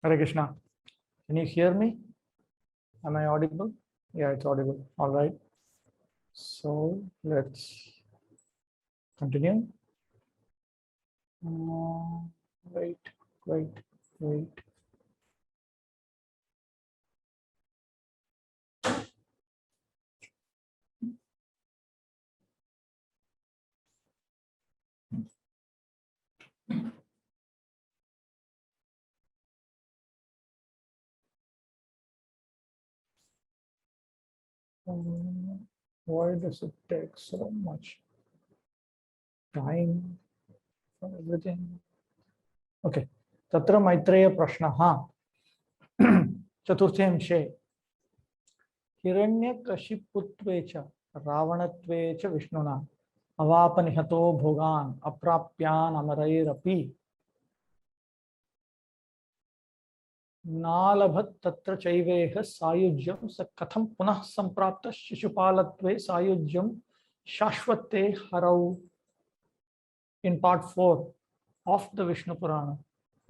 Hare Krishna. Can you hear me? Am I audible? Yeah, it's audible. All right. So let's continue. Wait, wait, wait. Why does it take so much time for everything? Okay. Tatra Maitreya Prashnaha. चतुर्थे अंशे हिरण्यकशिपुत्वे च रावणत्वे च विष्णुना अवापनिहतो भोगान् अप्राप्यान् अमरैरपि नालभत तत्र चैवेह सायुज्यं स कथं पुनः संप्राप्त शिशुपालत्वे सायुज्यं शाश्वते हरौ. In part 4 of the Vishnu Purana,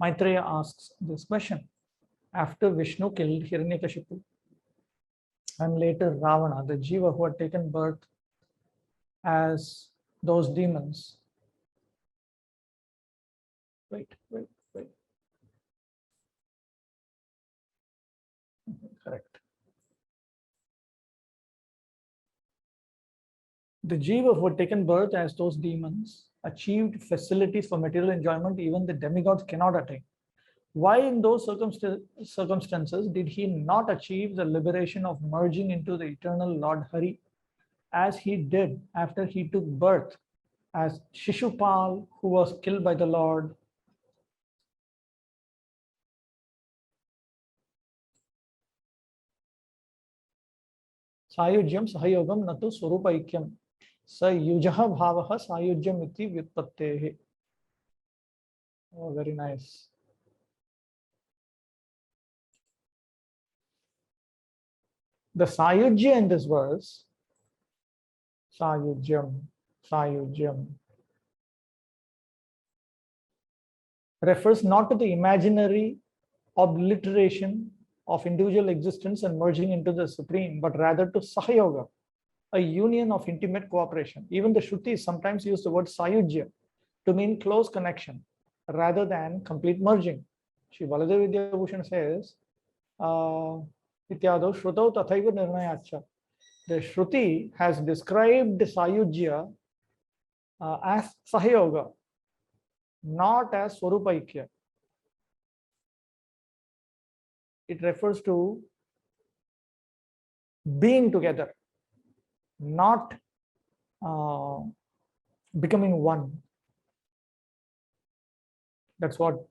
Maitreya asks this question after Vishnu killed Hiranyakashipu and later Ravana, the Jiva who had taken birth as those demons. Wait. Correct. The Jiva who had taken birth as those demons achieved facilities for material enjoyment even the demigods cannot attain. Why in those circumstances did he not achieve the liberation of merging into the eternal Lord Hari as he did after he took birth as Shishupal, who was killed by the Lord? सायुज्यम सहयोगम न तो स्वरूपैक्यम स युजः भावः सायुज्यम इति व्युत्पत्तेः. Oh, very nice. The sayujya in this verse, sayujyam, refers not to the imaginary obliteration of individual existence and merging into the supreme, but rather to sahayoga, a union of intimate cooperation. Even the Shrutis sometimes use the word sayujya to mean close connection rather than complete merging. Shri Baladev Vidyabhushan says, Ityado Shrutau Tathaiva Nirnayacha. The Shruti has described Sayujya as Sahayoga, not as Swarupaikya. It refers to being together, not becoming one. That's what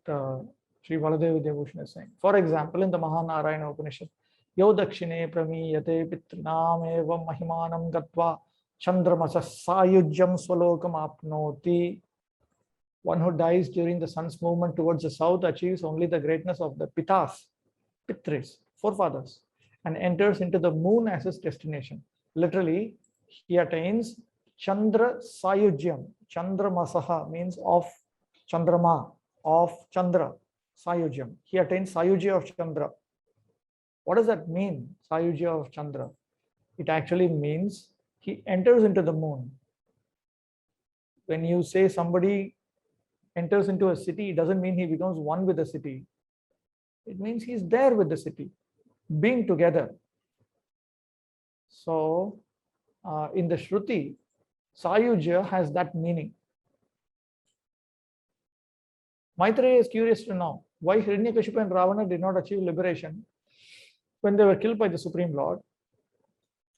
Sri Baladev Vidyabhushan is saying. For example, in the Mahanarayana Upanishad, Yo dakshine pramiyate pitrinam evam mahimanam gatva chandramasa sayujyam swalokam apnoti. One who dies during the sun's movement towards the south achieves only the greatness of the pitas, pitris, forefathers, and enters into the moon as his destination. Literally, he attains Chandra Sayujyam. Chandramasaha means of Chandrama, of Chandra, Sayujyam. He attains Sayujya of Chandra. What does that mean, Sayujya of Chandra? It actually means he enters into the moon. When you say somebody enters into a city, it doesn't mean he becomes one with the city. It means he's there with the city, being together. So, in the Shruti, Sayujya has that meaning. Maitreya is curious to know why Hiranyakashipu and Ravana did not achieve liberation when they were killed by the Supreme Lord,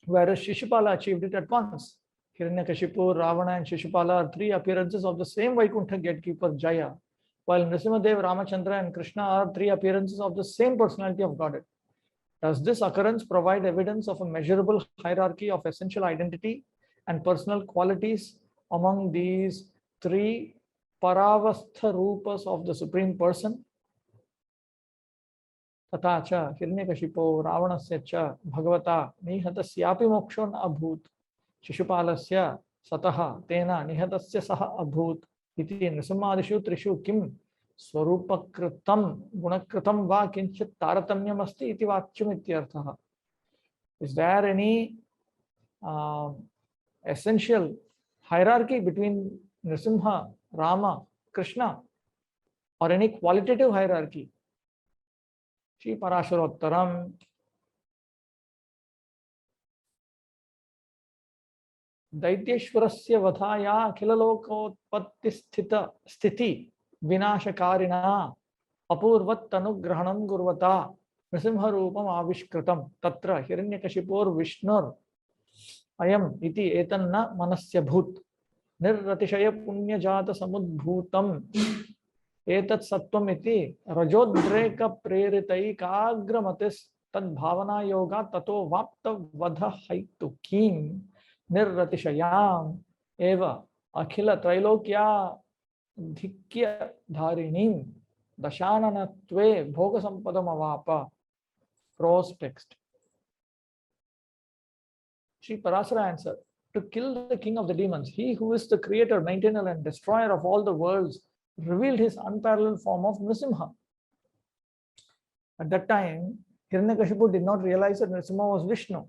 whereas Shishupala achieved it at once. Hiranyakashipu, Ravana, and Shishupala are three appearances of the same Vaikuntha gatekeeper Jaya, while Nrsimhadev, Ramachandra, and Krishna are three appearances of the same personality of Godhead. Does this occurrence provide evidence of a measurable hierarchy of essential identity and personal qualities among these three Paravastha Rupas of the Supreme Person? तथा च हिरण्यकशिपो रावणस्य च भगवता निहतस्यापि मोक्षो न अभूत् शिशुपालस्य सतः तेन निहतस्य सह अभूत् इति नृसिंहादिषु त्रिषु किं स्वरूपकृतं गुणकृतं वा किंचित् तारतम्यम् अस्ति इति वाच्यम् इत्यर्थः. Is there any essential hierarchy between Nrsimha, Rama, Krishna, or any qualitative hierarchy? Shri Parasharottaram. दैत्येश्वरस्य वधाया अखिललोकोत्पत्ति स्थिति विनाशकारिणा अपूर्वत्तनुग्रहणं कुर्वता नृसिंहरूपम् आविष्कृतं तत्र हिरण्यकशिपोर्विष्णुर् अयम् इति एतन्न मनस्यभूत् निर्रतिशय पुण्यजात समुद्भूतम् एतत् सत्त्वम् इति रजोद्रेक प्रेरितैकाग्रमतिस् तद्भावना योगा ततो वाप्त वध हैतुकीं निर्रतिशयाम् एव अखिल त्रैलोक्याधिक्य धारिणीं दशाननत्वे भोग संपदमवाप. Prose text. Shri Parasara answered, to kill the king of the demons, he who is the creator, maintainer and destroyer of all the worlds revealed his unparalleled form of Nrsimha. At that time, Hiranyakashipu did not realize that Nrsimha was Vishnu.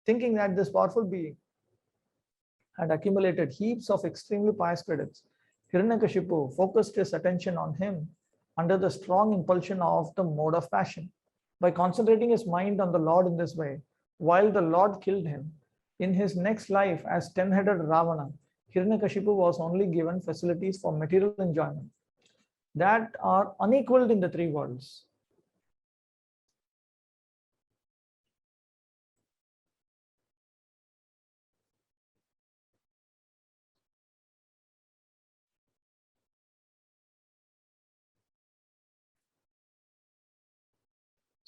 Thinking that this powerful being had accumulated heaps of extremely pious credits, Hiranyakashipu focused his attention on him under the strong impulsion of the mode of passion. By concentrating his mind on the Lord in this way, while the Lord killed him, in his next life as 10-headed Ravana, Hiranyakashipu was only given facilities for material enjoyment that are unequaled in the three worlds.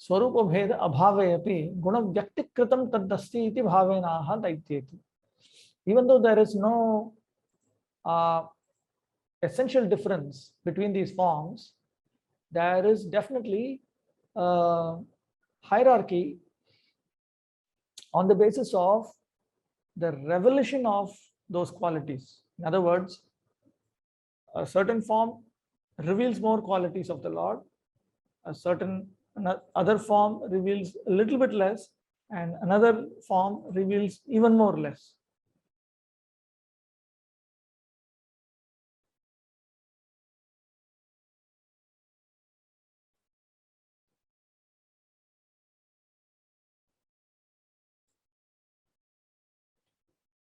स्वरूप भेद अभावे अपि गुण व्यक्तिकृतं तद्दस्ति इति भावेनाह दैत्येति. Even though there is no essential difference between these forms, there is definitely hierarchy on the basis of the revelation of those qualities. In other words, a certain form reveals more qualities of the Lord, a certain other form reveals a little bit less, and another form reveals even more less.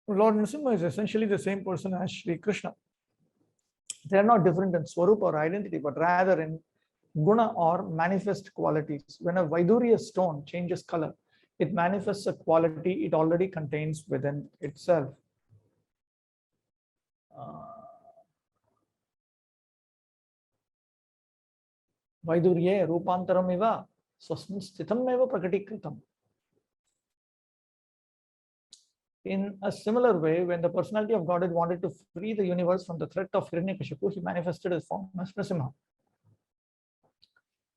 Lord Nrsimha is essentially the same person as Sri Krishna. They are not different in Swarup or identity, but rather in guna or manifest qualities. When a Vaidurya stone changes color, it manifests a quality it already contains within itself. Vaidurye rupantaram eva swasmin sthitam eva praktikritam. In a similar way, when the personality of Godhead wanted to free the universe from the threat of Hiranyakashipu, he manifested his form as Nrsimha.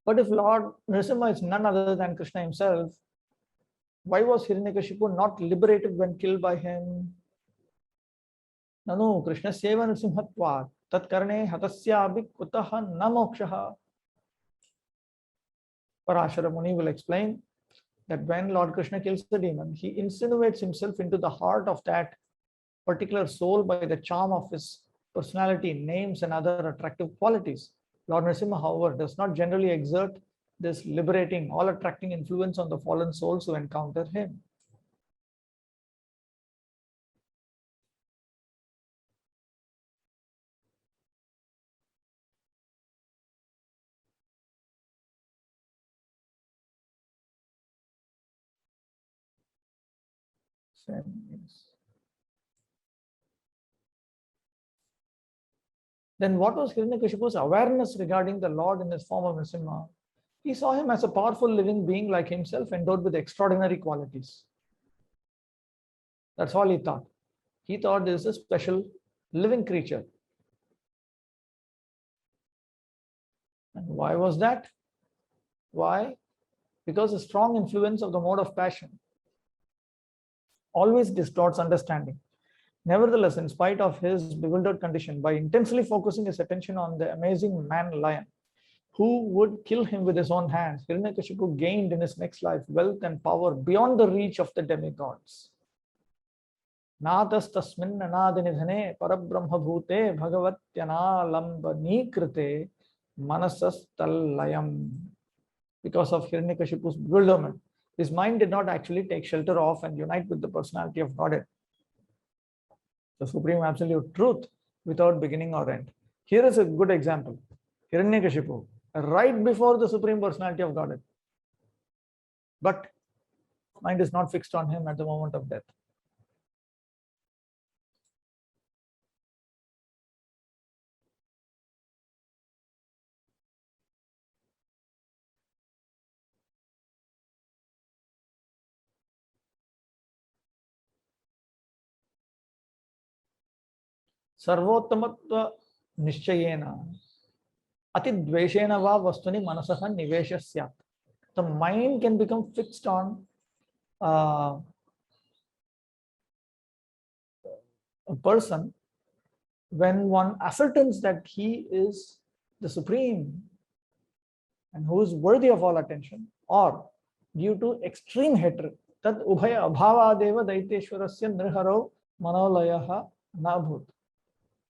But if Lord Nrsimha is none other than Krishna himself, why was Hiranyakashipu not liberated when killed by him? Nanu Krishnasyeva Nrsimhatvat tat karne hatasya kutaha na mokshaha. Parashara Muni will explain that when Lord Krishna kills the demon, he insinuates himself into the heart of that particular soul by the charm of his personality, names, and other attractive qualities. Lord Nrsimha, however, does not generally exert this liberating, all-attracting influence on the fallen souls who encounter him. Then what was Hiranyakashipu's awareness regarding the Lord in his form of Nrsimha? He saw him as a powerful living being like himself, endowed with extraordinary qualities. That's all he thought. He thought this is a special living creature. And why was that? Why? Because the strong influence of the mode of passion always distorts understanding. Nevertheless, in spite of his bewildered condition, by intensely focusing his attention on the amazing man lion who would kill him with his own hands, Hiranyakashipu gained in his next life wealth and power beyond the reach of the demigods. नातस्तस्मिन् अनादिनिधने परब्रह्मभूते भगवत्यनालम्बनीकृते मनसस्तल्लयम्. Because of Hiranyakashipu's bewilderment, his mind did not actually take shelter of and unite with the personality of Godhead, the supreme absolute truth, without beginning or end. Here is a good example. Hiranyakashipu, right before the supreme personality of Godhead, but mind is not fixed on him at the moment of death. सर्वोत्तमत्व निश्चयेन अतिद्वेषेण वा वस्तुनि मनसः निवेश स्यात्. The mind can become fixed on a person when one ascertains that he is the supreme and who is worthy of all attention, or due to extreme hatred. Tad ubhaya abhavadeva daiteshwarasya nirharo manolayah nabhut.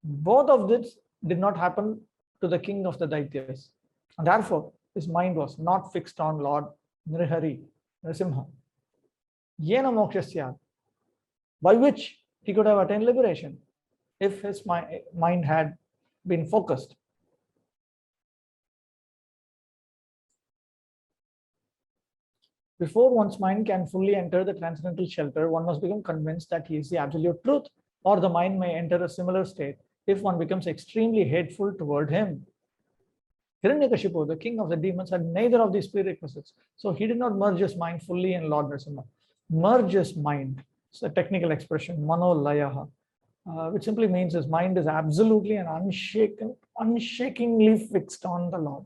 Both of this did not happen to the king of the Daityas, and therefore his mind was not fixed on Lord Nrihari, Nrsimha. Yena mokshasya, by which he could have attained liberation if his mind had been focused. Before one's mind can fully enter the transcendental shelter, one must become convinced that he is the absolute truth, or the mind may enter a similar state if one becomes extremely hateful toward him. Hiranyakashipu, the king of the demons, had neither of these prerequisites, so he did not merge his mind fully in Lord Nrsimha. Merge his mind, it's a technical expression, manolayaha, which simply means his mind is absolutely and unshakingly fixed on the Lord.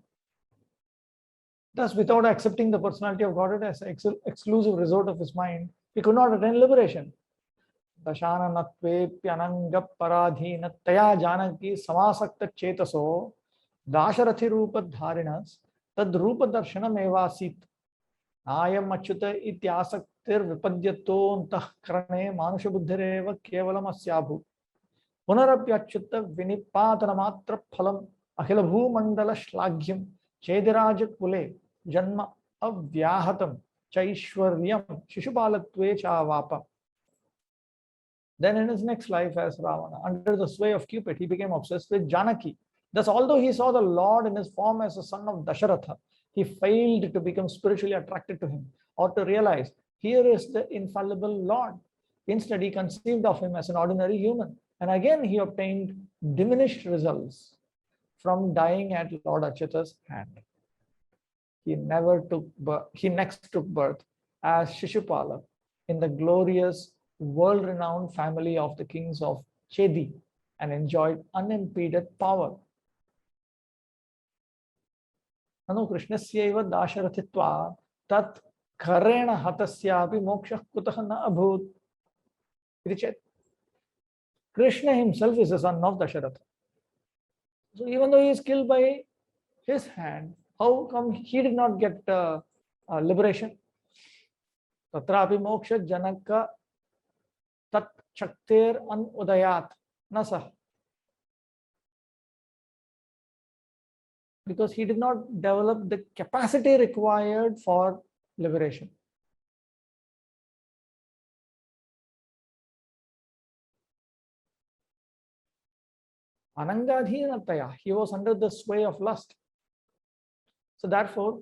Thus, without accepting the personality of Godhead as an exclusive resort of his mind, he could not attain liberation. Dashananatve'pyananga paradhinataya janaki samasakta chetaso dasharathi rupadharinas tad rupadarshana evasit ayam achyuta ityasaktir vipadyato antahkarane manusha buddhireva kevalam asyabhu punarapyachyuta vinipatana matra phalam akhila bhumandala shlaghim chediraj kule janma avyahatam chaishwaryam shishupalatve chavapa. Then in his next life as Ravana, under the sway of Cupid, he became obsessed with Janaki. Thus, although he saw the Lord in his form as a son of Dasharatha, he failed to become spiritually attracted to him or to realize, here is the infallible Lord. Instead, he conceived of him as an ordinary human. And again, he obtained diminished results from dying at Lord Achyuta's hand. He next took birth as Shishupala in the glorious world-renowned family of the kings of Chedi and enjoyed unimpeded power. Nanu Krishnasya dasharatitva tat karena hatasyapi moksha kutah na abhut. Krishna himself is the son of Dasharatha. So even though he is killed by his hand, how come he did not get liberation? Tatrapi moksha janaka tat shaktir an udayat nasa. Because he did not develop the capacity required for liberation. Anangadhinataya, he was under the sway of lust. So therefore,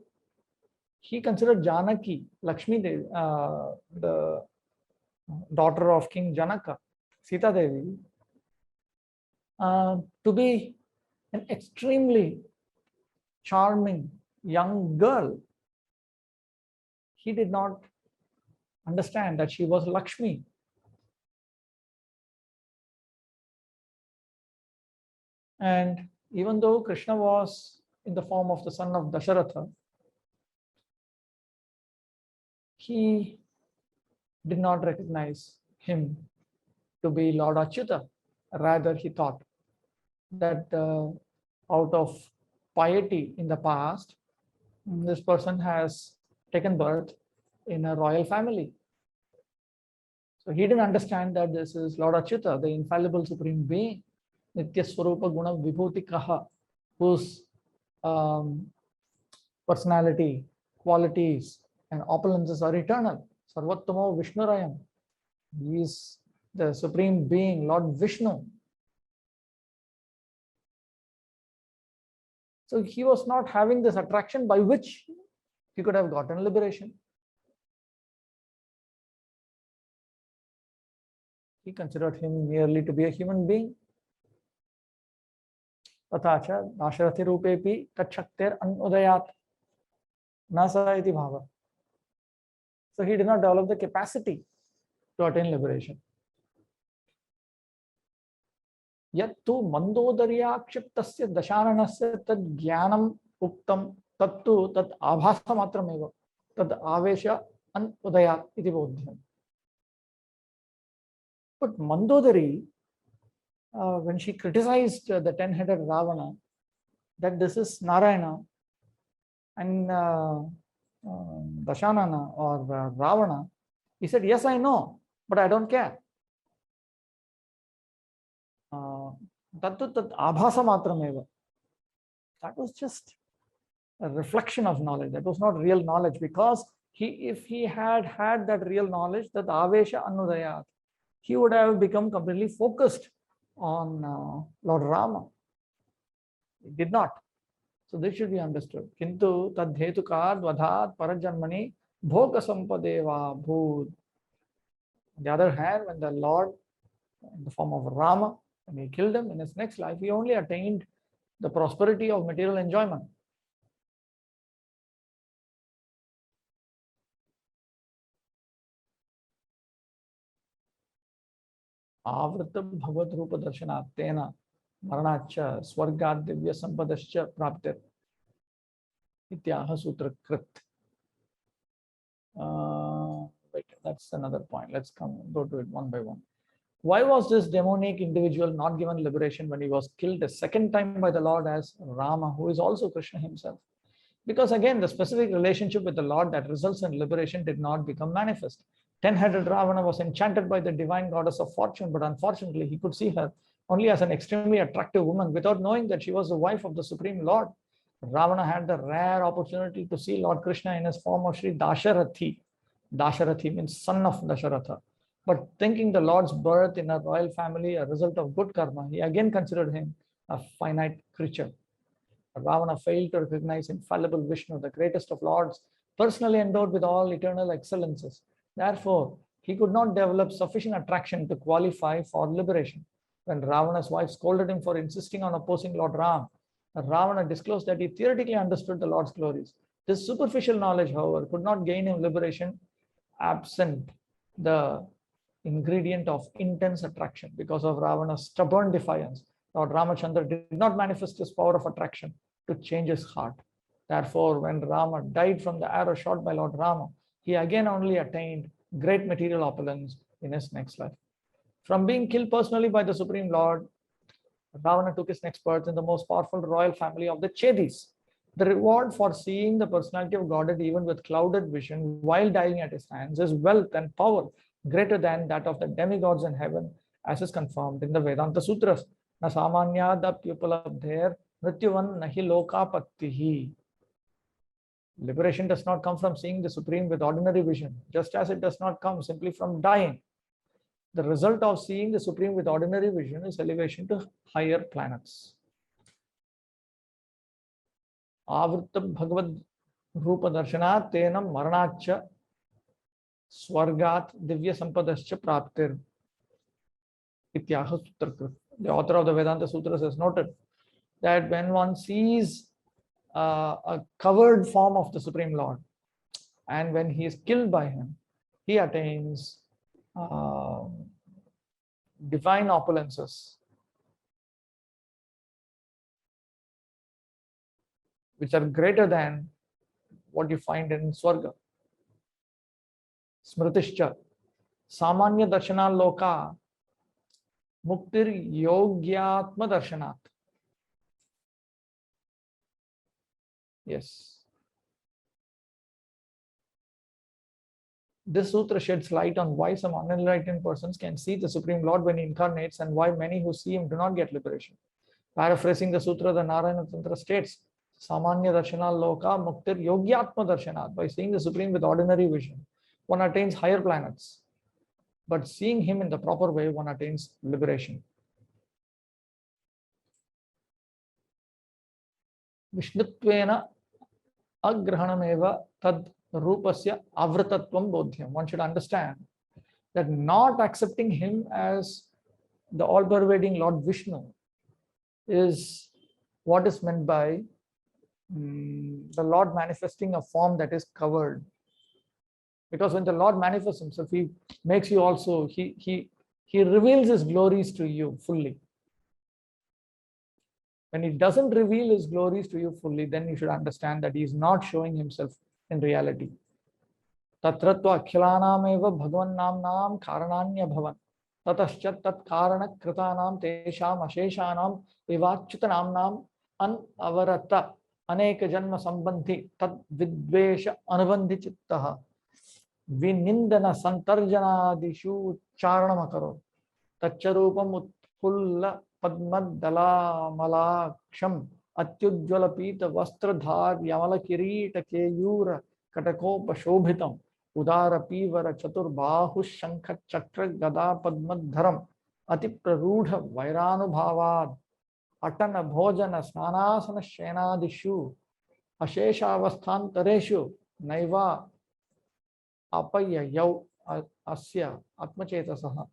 he considered Janaki, Lakshmi Devi, the daughter of King Janaka, Sita Devi, to be an extremely charming young girl. He did not understand that she was Lakshmi. And even though Krishna was in the form of the son of Dasharatha, he did not recognize him to be Lord Achyuta. Rather, he thought that out of piety in the past, this person has taken birth in a royal family. So he didn't understand that this is Lord Achyuta, the infallible supreme being, Nitya Swarupa Guna Vibhuti Kaha, whose personality, qualities, and opulences are eternal. Sarvattamo Vishnurayam. He is the supreme being, Lord Vishnu. So he was not having this attraction by which he could have gotten liberation. He considered him merely to be a human being. Tatacha Dasharati Rupepi Tachakter Anudayat Nasa iti bhava. So he did not develop the capacity to attain liberation. Yattu Mandodaryakshyaptasya Dasharanasya tad jnanam uktam tattu tat abhasa matrameva tad avesha anudayat iti bodhyam. But Mandodari, when she criticized the 10-headed Ravana, that this is Narayana, and Dashanana or Ravana, he said, yes, I know, but I don't care. Tattu tat abhasa matrameva. That was just a reflection of knowledge. That was not real knowledge, because if he had had that real knowledge, that avesha anudayat, he would have become completely focused on Lord Rama. He did not. So this should be understood. Kintu tadhetukad vadhat parajanmani bhoga sampadeva bhud. On the other hand, when the Lord, in the form of Rama, when he killed him in his next life, he only attained the prosperity of material enjoyment. Avrita Bhagavad Rupa Darshanat Tena Maranacha Swargad Divya Sampadascha Praptir Ityaha Sutra Krit. Wait, that's another point. Let's go to it one by one. Why was this demonic individual not given liberation when he was killed a second time by the Lord as Rama, who is also Krishna himself? Because again, the specific relationship with the Lord that results in liberation did not become manifest. 10-headed Ravana was enchanted by the divine goddess of fortune, but unfortunately, he could see her only as an extremely attractive woman without knowing that she was the wife of the Supreme Lord. Ravana had the rare opportunity to see Lord Krishna in his form of Sri Dasharathi. Dasharathi means son of Dasharatha. But thinking the Lord's birth in a royal family a result of good karma, he again considered him a finite creature. Ravana failed to recognize infallible Vishnu, the greatest of lords, personally endowed with all eternal excellences. Therefore, he could not develop sufficient attraction to qualify for liberation. When Ravana's wife scolded him for insisting on opposing Lord Ram, Ravana disclosed that he theoretically understood the Lord's glories. This superficial knowledge, however, could not gain him liberation absent the ingredient of intense attraction. Because of Ravana's stubborn defiance, Lord Ramachandra did not manifest his power of attraction to change his heart. Therefore, when Rama died from the arrow shot by Lord Rama, he again only attained great material opulence in his next life. From being killed personally by the Supreme Lord, Ravana took his next birth in the most powerful royal family of the Chedis. The reward for seeing the personality of Godhead even with clouded vision while dying at his hands is wealth and power greater than that of the demigods in heaven, as is confirmed in the Vedanta Sutras. Na samanyadapyupalabdher mrityuvan nahi lokapattihi. Liberation does not come from seeing the Supreme with ordinary vision, just as it does not come simply from dying. The result of seeing the Supreme with ordinary vision is elevation to higher planets. Avrita Bhagavad Rupa Darshanat Tenam Maranacha Swargat Divya Sampadascha Praptir Ityaha Sutra. The author of the Vedanta Sutras has noted that when one sees a covered form of the Supreme Lord, and when he is killed by him, he attains divine opulences, which are greater than what you find in Swarga. Smritischa Samanya Darshana Loka Muktir yogyatma darshanat. Yes. This sutra sheds light on why some unenlightened persons can see the Supreme Lord when he incarnates and why many who see him do not get liberation. Paraphrasing the sutra, the Narayana Tantra states, Samanya Darshana Loka Muktir Yogyatma Darshanat. By seeing the Supreme with ordinary vision, one attains higher planets. But seeing him in the proper way, one attains liberation. Vishnutvena agrahanameva tad rupasya avratatvam bodhyam. One should understand that not accepting him as the all-pervading Lord Vishnu is what is meant by the Lord manifesting a form that is covered. Because when the Lord manifests himself, he makes you also, he reveals his glories to you fully. When he doesn't reveal his glories to you fully, then you should understand that he is not showing himself in reality. Tatratva akhilanam eva bhagavan namnam karananya bhavan. Tatascha tat karana kritanam tesham asheshanam evachyuta namnam an avarata aneka janma sambandhi tad vidvesha anubandhi chittaha vinindana santarjanadishu charanam akaro tacharupam utpulla padmadala malaksham atyujjvala pita vastradhar yamala kirita keyura katakopa shobhitam udara pivara chaturbahu shankha chakra gada padmadharam ati prarudha vairanubhavad atana bhojana snanasana shenadishu asheshavasthantareshu naiva apaya yau asya atmachetasaha.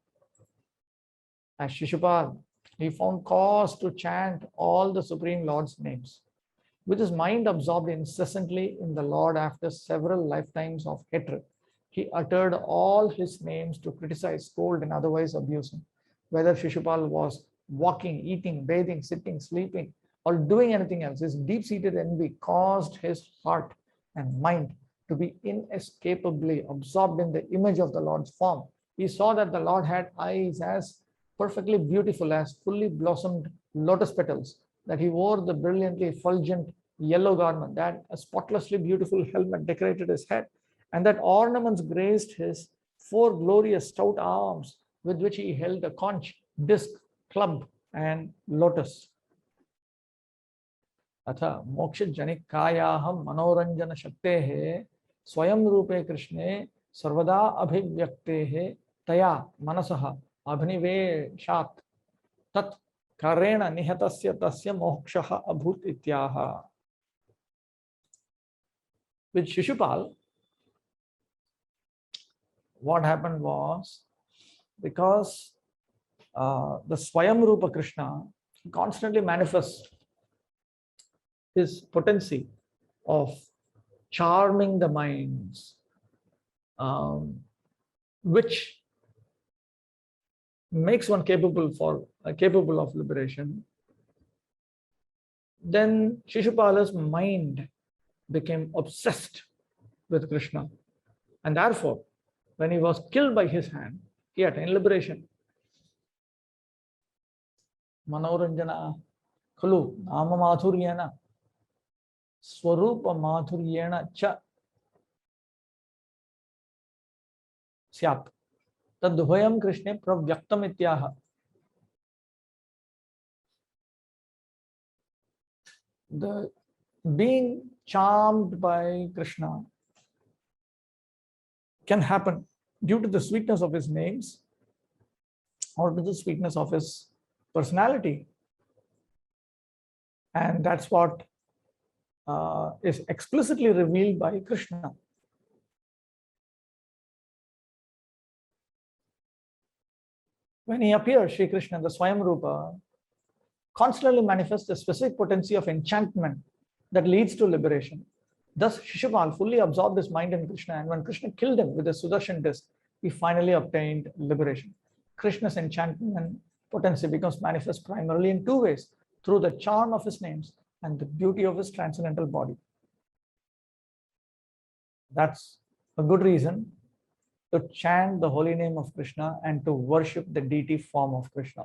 As Shishupal, he found cause to chant all the Supreme Lord's names. With his mind absorbed incessantly in the Lord after several lifetimes of hatred, he uttered all his names to criticize, scold, and otherwise abuse him. Whether Shishupal was walking, eating, bathing, sitting, sleeping, or doing anything else, his deep-seated envy caused his heart and mind to be inescapably absorbed in the image of the Lord's form. He saw that the Lord had eyes as perfectly beautiful as fully blossomed lotus petals, that he wore the brilliantly effulgent yellow garment, that a spotlessly beautiful helmet decorated his head, and that ornaments graced his four glorious stout arms with which he held a conch, disc, club, and lotus. Atha moksha janikayaham manoranjana shaktehe swayam rupe krishne sarvada abhivyaktehe taya manasaha abhiniveshat tat karena nihatasya tasya mokshaha abhut ityaha. With Shishupal, what happened was, because the Swayam Rupa Krishna constantly manifests his potency of charming the minds, which makes one capable of liberation. Then Shishupala's mind became obsessed with Krishna, and therefore, when he was killed by his hand, he attained liberation. Manoranjana khulu nama madhuryena swarupa madhuryena cha syat tadvayam krishne pravyaktam ityaha. The being charmed by Krishna can happen due to the sweetness of his names or to the sweetness of his personality. And that's what is explicitly revealed by Krishna. When he appears, Sri Krishna, the Swayam Rupa, constantly manifests a specific potency of enchantment that leads to liberation. Thus, Shishupal fully absorbed his mind in Krishna, and when Krishna killed him with a Sudarshan disc, he finally obtained liberation. Krishna's enchantment potency becomes manifest primarily in two ways: through the charm of his names and the beauty of his transcendental body. That's a good reason to chant the holy name of Krishna and to worship the deity form of Krishna.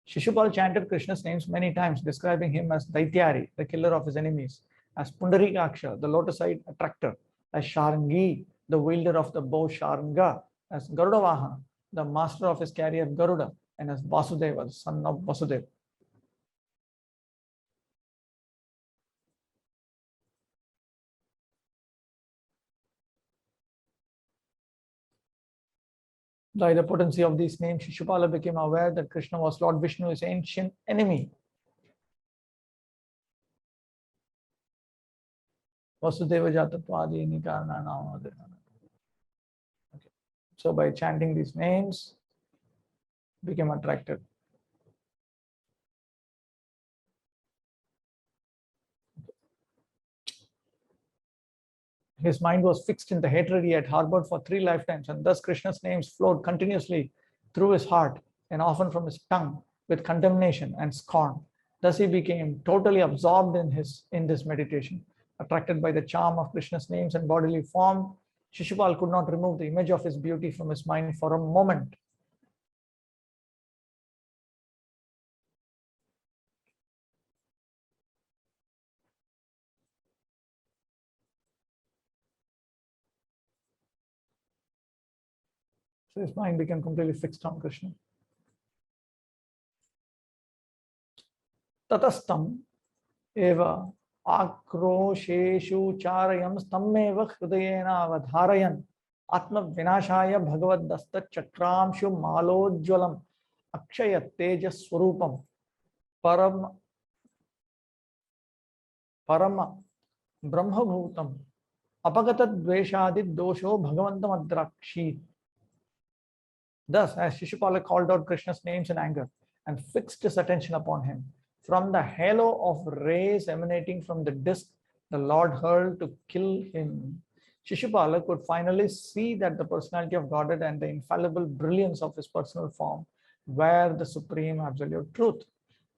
Shishupal chanted Krishna's names many times, describing him as Daityari, the killer of his enemies, as Pundarikaksha, the lotus-eyed attractor, as Sharangi, the wielder of the bow Sharanga, as Garudavahana, the master of his carrier Garuda, and as Vasudeva, the son of Vasudeva. By the potency of these names, Shishupala became aware that Krishna was Lord Vishnu's ancient enemy. Vasudeva Jatatwadi Nikarana. Okay. So by chanting these names, became attracted. His mind was fixed in the hatred he had harbored for 3 lifetimes, and thus Krishna's names flowed continuously through his heart and often from his tongue with condemnation and scorn. Thus he became totally absorbed in this meditation. Attracted by the charm of Krishna's names and bodily form, Shishupal could not remove the image of his beauty from his mind for a moment. So his mind became completely fixed on Krishna. Tatastam eva आक्रोशेषु चारयं स्तम्मेव हृदयेन अवधारयन् आत्मविनाशाय भगवद्दस्तचक्रांशु मालोज्ज्वलम् Akshay तेजस्वरूपं परम ब्रह्मभूतम् अपगतद्वेषादिदोषो भगवन्तमद्राक्षीत्. Thus, as Shishupala called out Krishna's names in anger and fixed his attention upon him, from the halo of rays emanating from the disk the Lord hurled to kill him, Shishupala could finally see that the personality of Godhead and the infallible brilliance of his personal form were the supreme absolute truth.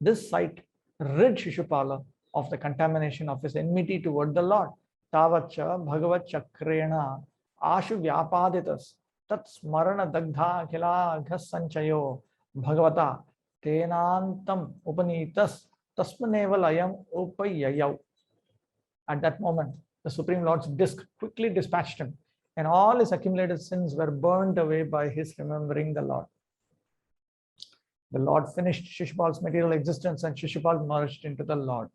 This sight rid Shishupala of the contamination of his enmity toward the Lord. Tavacha Bhagavat Chakrena Ashu Vyapaditas Tat Smarana Dagdha Khila Ghas Sanchayo Bhagavata Tenantam Upanitas Tasmanevalayam Upayayav. At that moment, the Supreme Lord's disk quickly dispatched him, and all his accumulated sins were burned away by his remembering the Lord. The Lord finished Shishupal's material existence, and Shishupal merged into the Lord.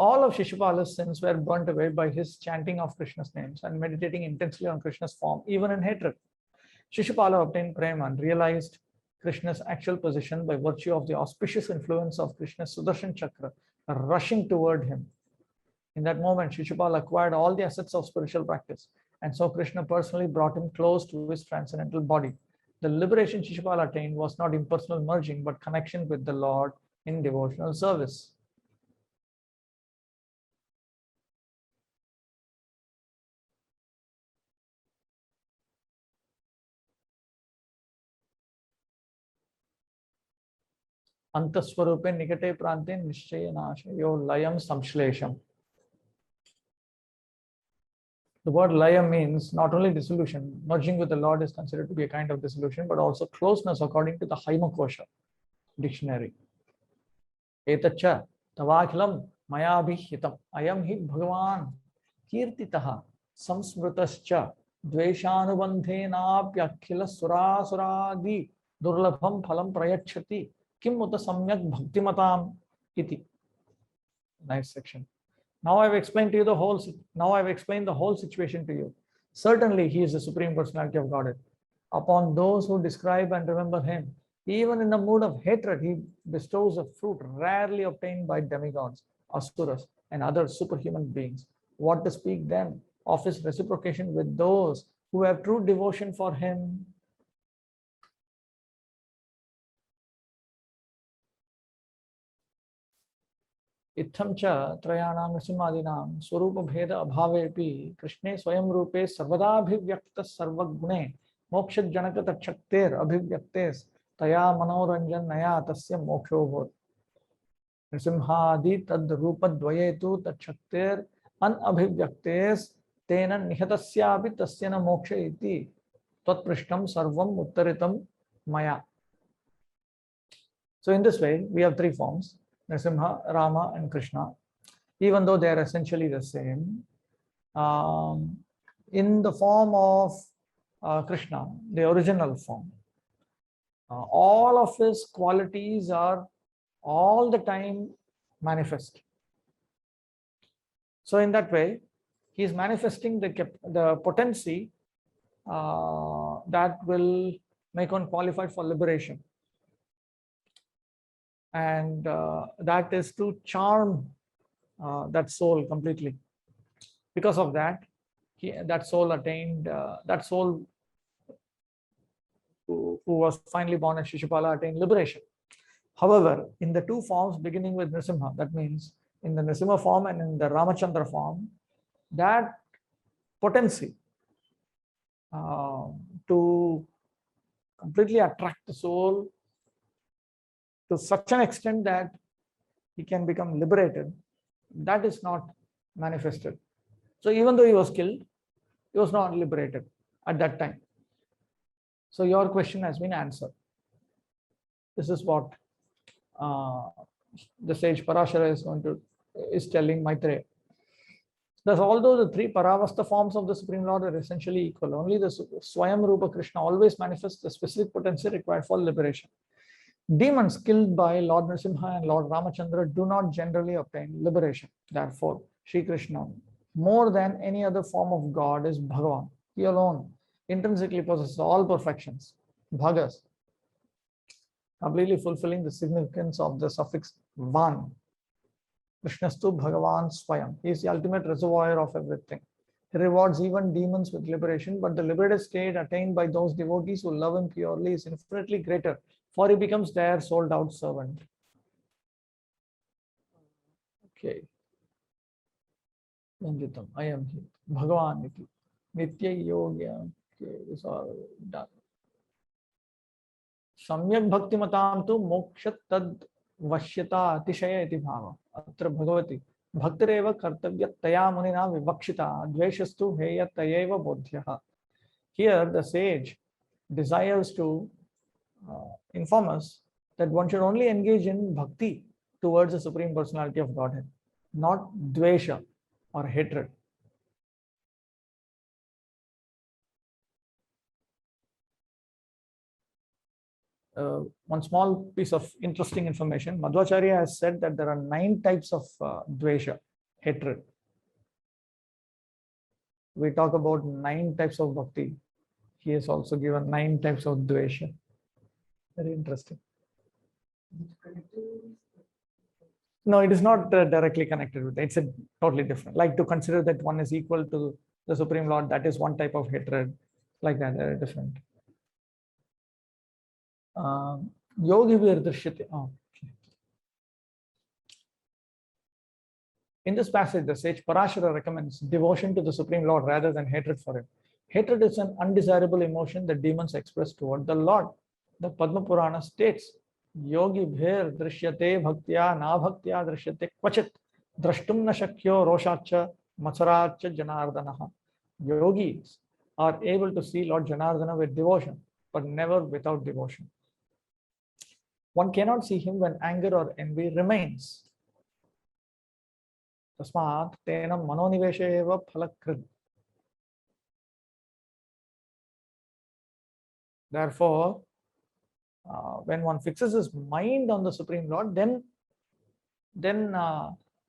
All of Shishupala's sins were burnt away by his chanting of Krishna's names and meditating intensely on Krishna's form, even in hatred. Shishupala obtained prema and realized Krishna's actual position by virtue of the auspicious influence of Krishna's Sudarshan Chakra rushing toward him. In that moment, Shishupala acquired all the assets of spiritual practice, and so Krishna personally brought him close to his transcendental body. The liberation Shishupala attained was not impersonal merging, but connection with the Lord in devotional service. Antaswarupe nikate prante nishchayanashayo layam samshlesham. The word laya means not only dissolution. Merging with the Lord is considered to be a kind of dissolution, but also closeness according to the Haimakosha dictionary. Etacha tavakhilam mayabhihitam ayam hi bhagavan kirtitaha samsmrutascha dveshanubandhenapyakhila surasuradi durlabham phalam prayachati kim uta samyak bhaktimatam iti. Nice section. Now I've explained to you the whole situation to you. Certainly he is the supreme personality of Godhead. Upon those who describe and remember him, even in the mood of hatred, he bestows a fruit rarely obtained by demigods, asuras, and other superhuman beings. What to speak then of his reciprocation with those who have true devotion for him? इत्थं च त्रयाणां नृसिंहादीनां स्वरूपभेद अभावेपि कृष्णे स्वयं रूपे सर्वदाभिव्यक्तः सर्वगुणे मोक्षजनकतच्छक्तेरभिव्यक्तेस्तया मनोरञ्जनया तस्य मोक्षो भवति. नृसिंहादि तद रूपद्वये तु तच्छक्तेर अनभिव्यक्तेस् तेन निहतस्यापि तस्य न मोक्ष इति त्वत्पृष्टं सर्वम् उत्तरितं मया. So in this way, we have three forms: Nrsimha, Rama, and Krishna. Even though they are essentially the same, in the form of Krishna, the original form, all of his qualities are all the time manifest. So in that way, he is manifesting the potency that will make one qualified for liberation. And that is to charm that soul completely. Because of that, that soul attained, that soul who was finally born as Shishupala attained liberation. However, in the two forms beginning with Nrsimha, that means in the Nrsimha form and in the Ramachandra form, that potency to completely attract the soul to such an extent that he can become liberated, that is not manifested. So even though he was killed, he was not liberated at that time. So your question has been answered. This is what the sage Parashara is telling Maitreya. Thus, although the three Paravasta forms of the Supreme Lord are essentially equal, only the Swayam Rupa Krishna always manifests the specific potency required for liberation. Demons killed by Lord Nrsimha and Lord Ramachandra do not generally obtain liberation. Therefore, Sri Krishna, more than any other form of God, is Bhagavan. He alone intrinsically possesses all perfections, Bhagas, completely fulfilling the significance of the suffix Van. Krishnastu Bhagavan Swayam. He is the ultimate reservoir of everything. He rewards even demons with liberation, but the liberated state attained by those devotees who love him purely is infinitely greater, for he becomes their sold out servant. Okay. Nanditam, I am here. Bhagavan iti. Nitya Yogya. Okay, these are done. Samyak Bhakti Matam tu moksha tad vashyata atishaya iti bhava. Atra Bhagavati. Bhaktireva kartavya taya munina vivakshita dveshastu heya tayeva bodhyaha. Here the sage desires to inform us that one should only engage in bhakti towards the Supreme Personality of Godhead, not dvesha or hatred. One small piece of interesting information, Madhvacharya has said that there are 9 types of dvesha, hatred. We talk about 9 types of bhakti. He has also given 9 types of dvesha. Very interesting. No, it is not directly connected with it. It's a totally different. Like to consider that one is equal to the Supreme Lord, that is one type of hatred. Like that, they're different. Yogi Virdrishyate. Oh, okay. In this passage, the sage Parashara recommends devotion to the Supreme Lord rather than hatred for him. Hatred is an undesirable emotion that demons express toward the Lord. The Padma Purana states, Yogi bhir drishyate bhaktya na bhaktya drishyate kvachit drashtum na shakyo roshacha matsaracha janardanaha. Yogis are able to see Lord Janardana with devotion, but never without devotion. One cannot see him when anger or envy remains. Tasmat tena manonivesha eva phalakrid. Therefore, when one fixes his mind on the Supreme Lord, then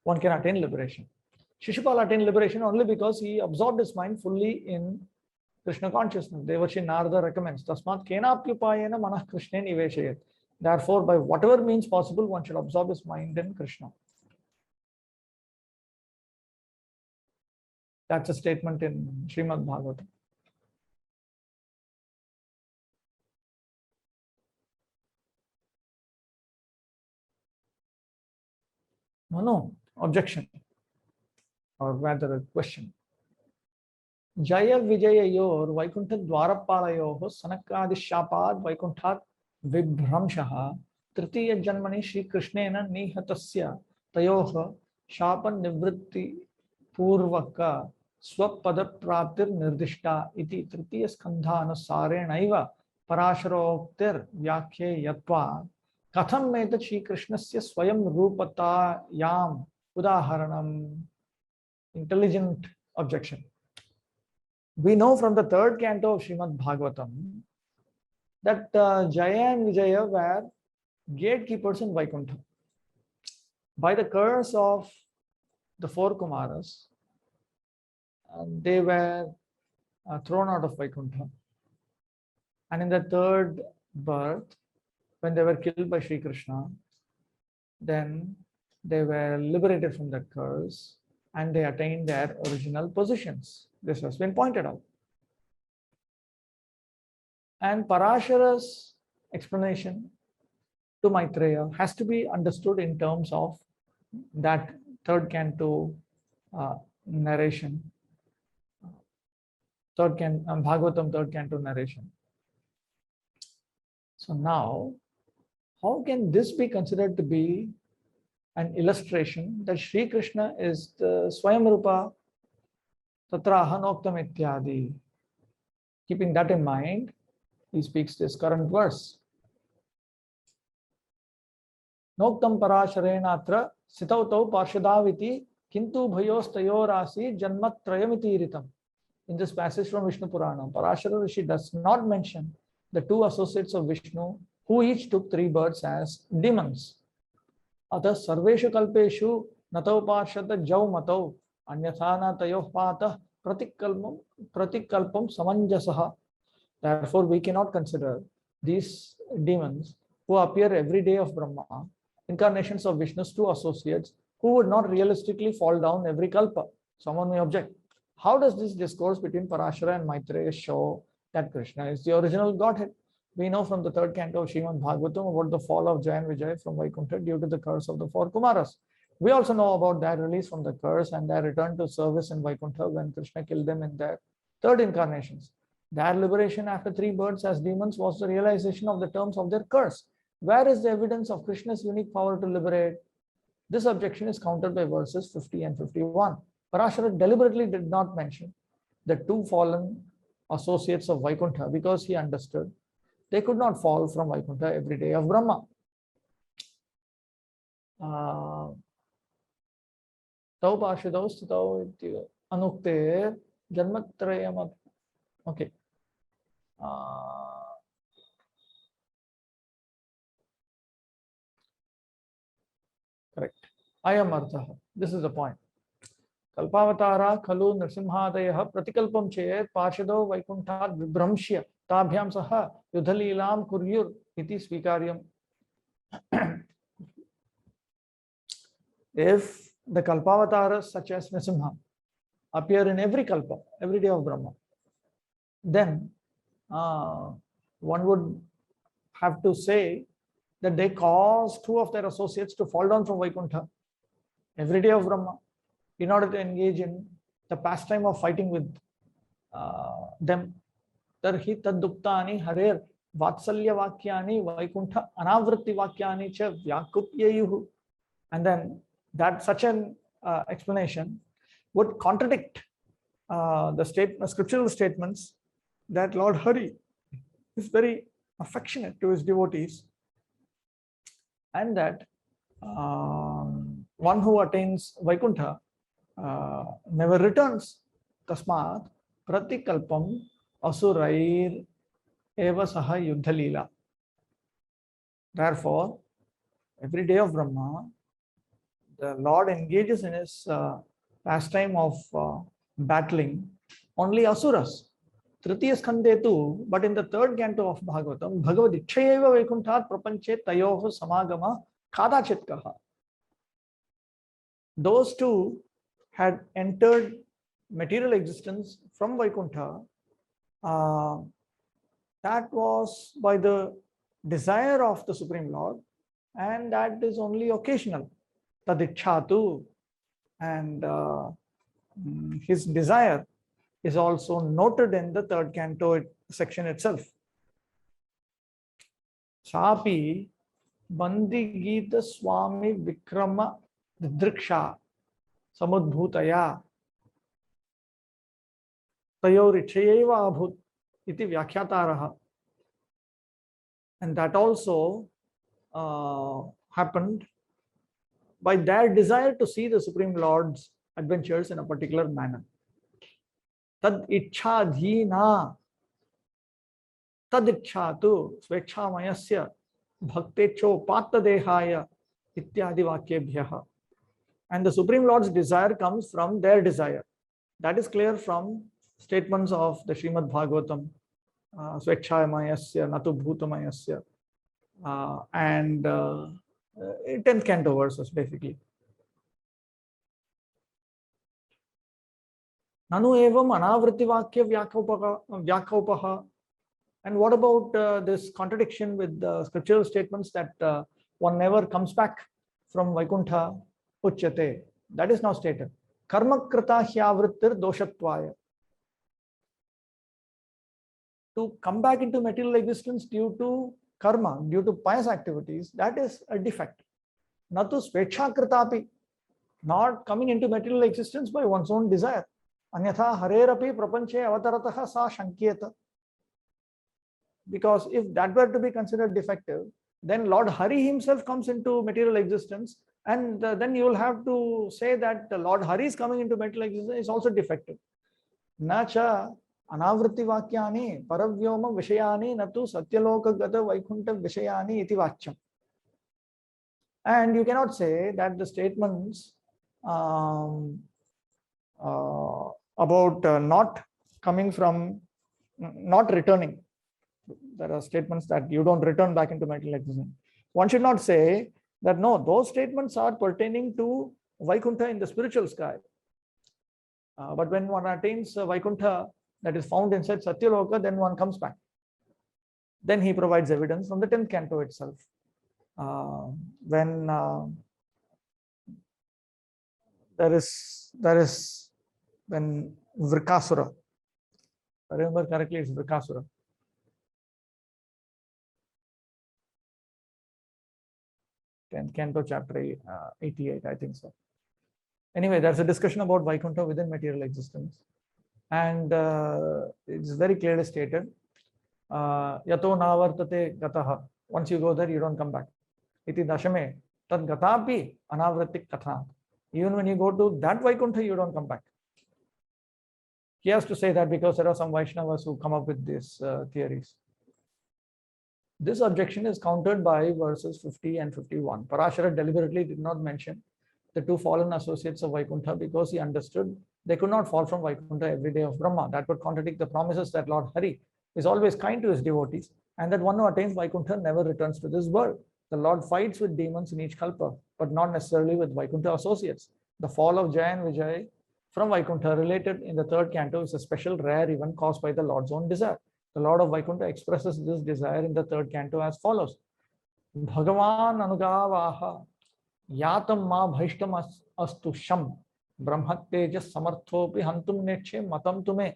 one can attain liberation. Shishupala attained liberation only because he absorbed his mind fully in Krishna consciousness. Devarshi Narada recommends, Tasmat kenapyupayena manah Krishna niveshayat. Therefore, by whatever means possible, one should absorb his mind in Krishna. That's a statement in Srimad Bhagavatam. No, objection, or rather a question. Jaya Vijayayor Vaikuntha Dwarapalayoho Sanakadi Shapad Vaikunthat Vibramshaha तृतीय जन्मनि श्री कृष्णेन निहतस्य तयोः शाप निवृत्ति पूर्वक स्वपद प्राप्तिर निर्दिष्टा इति तृतीय स्कंधानुसारेणैव पराशरोक्तिर व्याख्येयत्वा कथम एतत् श्री कृष्णस्य स्वयं रूपतायाम उदाहरणम. Intelligent objection. We know from the third canto of Srimad Bhagavatam that Jaya and Vijaya were gatekeepers in Vaikuntha. By the curse of the four Kumaras, they were thrown out of Vaikuntha. And in the third birth, when they were killed by Sri Krishna, then they were liberated from that curse and they attained their original positions. This has been pointed out. And Parashara's explanation to Maitreya has to be understood in terms of that third canto narration, Bhagavatam third canto narration. So now, how can this be considered to be an illustration that Sri Krishna is the Swayam Rupa Tatra Ahanoktam Ityadi? Keeping that in mind, he speaks this current verse. Noktam Parasharenatra Sitautau Parshadaviti Kintu Bhayos Tayorasi Janmatrayamiti Ritam. In this passage from Vishnu Purana, Parashara Rishi does not mention the two associates of Vishnu who each took 3 births as demons. Atha sarveshu kalpeshu natau parshada jau matau anyathana tayoh patah pratikalpam samanjasaha. Therefore, we cannot consider these demons who appear every day of Brahma, incarnations of Vishnu's two associates, who would not realistically fall down every kalpa. Someone may object, how does this discourse between Parashara and Maitreya show that Krishna is the original Godhead? We know from the third canto of Srimad Bhagavatam about the fall of Jaya and Vijaya from Vaikuntha due to the curse of the 4 Kumaras. We also know about their release from the curse and their return to service in Vaikuntha when Krishna killed them in their 3rd incarnations. Their liberation after 3 births as demons was the realization of the terms of their curse. Where is the evidence of Krishna's unique power to liberate? This objection is countered by verses 50 and 51. Parashara deliberately did not mention the 2 fallen associates of Vaikuntha because he understood they could not fall from Vaikuntha every day of Brahma. Tau Parshadau Stitau Anukte Janmatrayamat. Okay. Correct. Ayam Artha. This is the point. Kalpavatara Kalu Nrsimhadayah Pratikalpam Chet Parshado Vaikunthat Vibramshya Tabhyam Saha Yudhalilam Kuryur Iti Svikaryam. If the Kalpavataras such as Nrsimha appear in every Kalpa, every day of Brahma, then one would have to say that they caused 2 of their associates to fall down from Vaikuntha every day of Brahma in order to engage in the pastime of fighting with them. Tarhi tadduktani harer vatsalya vakyani vaikuntha anavritti vakyani cha vyakupyayuhu. And then that such an explanation would contradict the scriptural statements that Lord Hari is very affectionate to his devotees and that one who attains Vaikuntha never returns. Tasmat pratikalpam asurair eva saha yuddha leela. Therefore, every day of Brahma, the Lord engages in his pastime of battling only asuras. Tritiya skandhe tu, but in the 3rd canto of Bhagavatam, Bhagavad Ikshayeva Vaikunthat Prapanche Tayoh Samagama Kadachitkaha. Those 2 had entered material existence from Vaikuntha. That was by the desire of the Supreme Lord, and that is only occasional. Tadichhatu, and his desire is also noted in the 3rd canto section itself. Chapi बंदिगीत स्वामी विक्रम दृक्षा समुद्भूतया तयोरिच्छयैव अभूत् इति व्याख्यातारः. And that also happened by their desire to see the Supreme Lord's adventures in a particular manner. Tad ichchadhina tad ichchatu swechamayasya bhaktecho pattadehaya ityadi vakyebhyah. And the Supreme Lord's desire comes from their desire. That is clear from statements of the Srimad Bhagavatam, Swechamayasya Natu Bhutamayasya, and 10th canto verses basically. Nanu evam anavritti vakya vyakaupaha. And what about this contradiction with the scriptural statements that one never comes back from Vaikuntha uchyate? That is now stated. Karma krita hyavrittir doshatvaya. To come back into material existence due to karma, due to pious activities, that is a defect. Natu svecha kritapi, not coming into material existence by one's own desire. Anyatha harerapi prapanche avatarataha sa shanketa. Because if that were to be considered defective, then Lord Hari himself comes into material existence, and then you will have to say that the Lord Hari is coming into material existence is also defective. Nacha anavritti vakyani paravyoma vishayani natu satyaloka gata vaikunta vishayani iti vachyam. And you cannot say that the statements about not coming from, not returning, there are statements that you don't return back into material existence. One should not say that no, those statements are pertaining to Vaikuntha in the spiritual sky. But when one attains Vaikuntha that is found inside Satyaloka, then one comes back. Then he provides evidence from the 10th canto itself. When when Vrikasura, if I remember correctly, it's Vrikasura. Tenth canto, chapter 88, I think so. Anyway, there's a discussion about Vaikuntha within material existence, and it's very clearly stated. Yato navartate gataha. Once you go there, you don't come back. Iti dashame tad gatapi anavritik katha. Even when you go to that Vaikuntha, you don't come back. He has to say that because there are some Vaishnavas who come up with these theories. This objection is countered by verses 50 and 51. Parashara deliberately did not mention the two fallen associates of Vaikuntha because he understood they could not fall from Vaikuntha every day of Brahma. That would contradict the promises that Lord Hari is always kind to his devotees, and that one who attains Vaikuntha never returns to this world. The Lord fights with demons in each kalpa, but not necessarily with Vaikuntha associates. The fall of Jaya and Vijay from Vaikuntha related in the 3rd canto is a special rare event caused by the Lord's own desire. The Lord of Vaikuntha expresses this desire in the 3rd canto as follows. Bhagavan anugavaha yatam ma bhaishtam astu sham brahmatejas samarthopi hantum neche matam tume.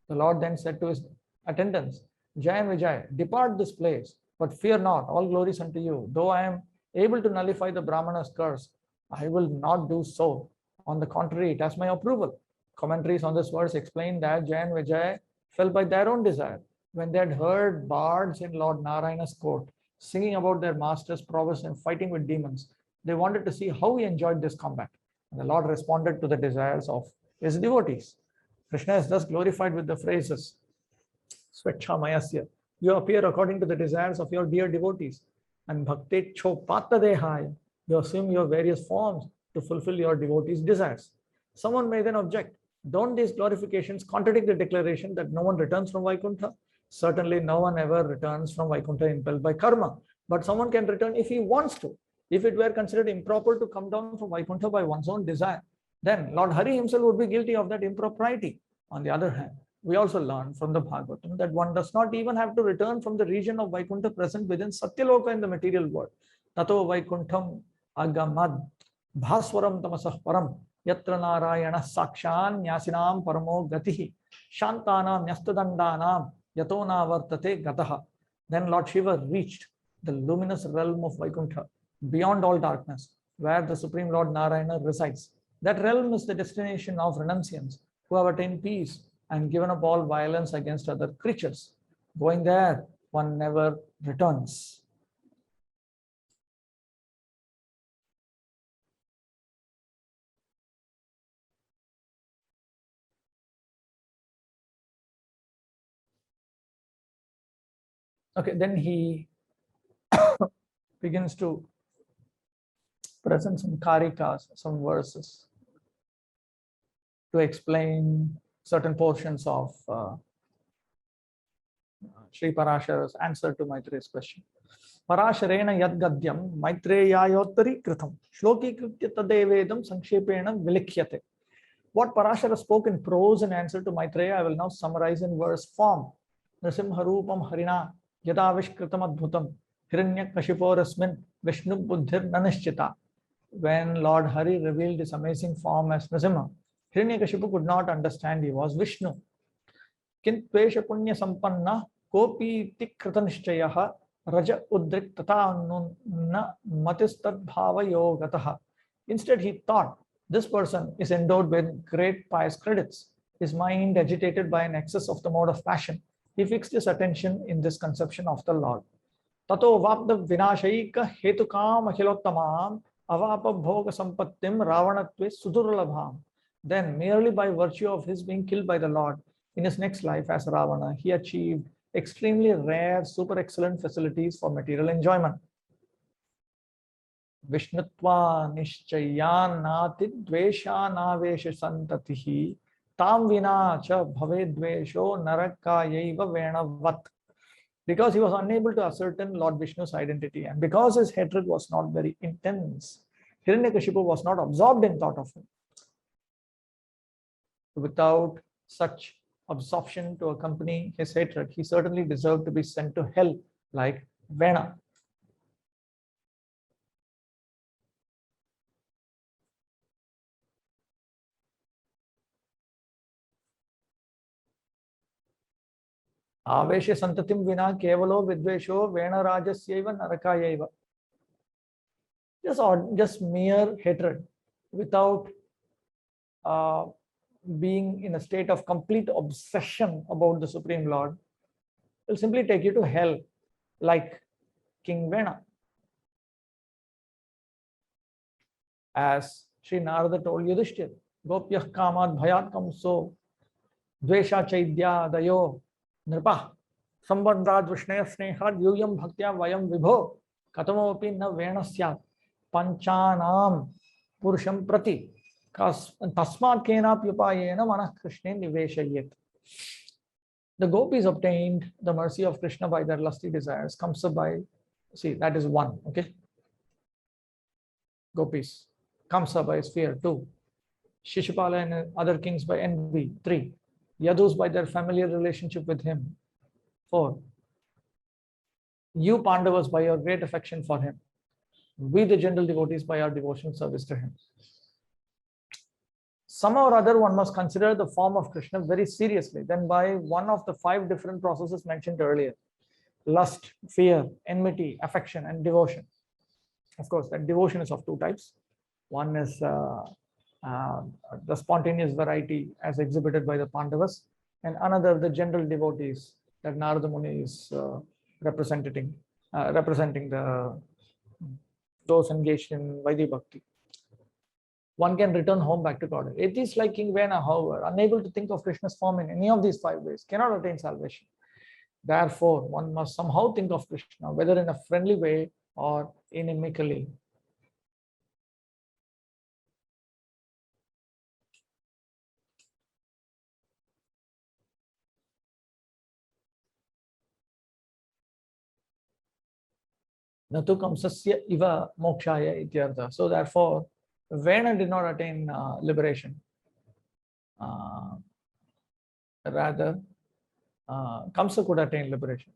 The Lord then said to his attendants, Jaya and Vijay, depart this place, but fear not, all glories unto you. Though I am able to nullify the Brahmana's curse, I will not do so. On the contrary, it has my approval. Commentaries on this verse explain that Jaya and Vijay fell by their own desire. When they had heard bards in Lord Narayana's court singing about their master's prowess in fighting with demons, they wanted to see how he enjoyed this combat. And the Lord responded to the desires of his devotees. Krishna is thus glorified with the phrases, Swechamayasya, you appear according to the desires of your dear devotees, and Bhaktecho Pattadehaya, you assume your various forms to fulfill your devotees' desires. Someone may then object, don't these glorifications contradict the declaration that no one returns from Vaikuntha? Certainly no one ever returns from Vaikuntha impelled by karma, but someone can return if he wants to. If it were considered improper to come down from Vaikuntha by one's own desire, then Lord Hari himself would be guilty of that impropriety. On the other hand, we also learn from the Bhagavatam that one does not even have to return from the region of Vaikuntha present within Satyaloka in the material world. Tato Vaikuntham agamad bhaswaram tamasah param yatra narayana sakshan nyasinam paramo gatihi shantanam nyastadandanam yatona vartate gataha. Then Lord Shiva reached the luminous realm of Vaikuntha, beyond all darkness, where the Supreme Lord Narayana resides. That realm is the destination of renunciants who have attained peace and given up all violence against other creatures. Going there, one never returns. Okay, then he begins to present some karikas, some verses to explain certain portions of Sri Parashara's answer to Maitreya's question. Parasharena yad gadyam Maitreyayottari kritam shloki kritya tadevedam sankhepena vilikhyate. What Parashara spoke in prose in answer to Maitreya, I will now summarize in verse form. Nrsimharupam harina yadavishkritam adbhutam hiranyakashiporasmin Vishnu buddhir nanishchita. When Lord Hari revealed his amazing form as Nrsimha, Hiranyakashipu could not understand he was Vishnu. Kintvesha punya sampanna kopi tikratanishchayaha raja udrik tata na matistad bhava yogataha. Instead, he thought this person is endowed with great pious credits. His mind agitated by an excess of the mode of passion, he fixed his attention in this conception of the Lord. Tato vapda vinashaika hetukam akhilottamam avapa bhoga sampattim ravanatve sudurlabham. Then, merely by virtue of his being killed by the Lord in his next life as Ravana, he achieved extremely rare, super excellent facilities for material enjoyment. Vishnutva nishchayanati dveshanavesha santatihi tam vina cha bhave dvesho narakayaiva venavat. Because he was unable to ascertain Lord Vishnu's identity and because his hatred was not very intense, Hiranyakashipu was not absorbed in thought of him. Without such absorption to accompany his hatred, he certainly deserved to be sent to hell like Vena. Avesha santatim vina kevalo vidvesho Vena rajasyaiva narakayaiva. Just mere hatred without being in a state of complete obsession about the Supreme Lord will simply take you to hell like King Vena. As Sri Narada told Yudhishthira, Gopyah kamad bhayat kamso dvesha chaidya dayo nripa sambandhad vishnaya snehad yuyam bhaktya vayam vibho katamopi na venasyat panchanam purusham prati tasmat kenapyupayena manah krishne niveshayet. The gopis obtained the mercy of Krishna by their lusty desires. Kamsa by, see, that is one, okay? Gopis. Kamsa by fear, 2. Shishupala and other kings by envy, 3. Yadus by their familiar relationship with him, 4. You Pandavas by your great affection for him. We the general devotees by our devotional service to him. Somehow or other one must consider the form of Krishna very seriously. Then by one of the 5 different processes mentioned earlier. Lust, fear, enmity, affection and devotion. Of course, that devotion is of 2 types. One is the spontaneous variety as exhibited by the Pandavas, and another the general devotees that Narada Muni is representing those engaged in Vaidhi Bhakti. One can return home back to God. It is like King Vena, however, unable to think of Krishna's form in any of these 5 ways, cannot attain salvation. Therefore, one must somehow think of Krishna, whether in a friendly way or inimically. Natu kamsasya iva mokshaya ityartha. So therefore, Vena did not attain liberation. Rather, Kamsa could attain liberation.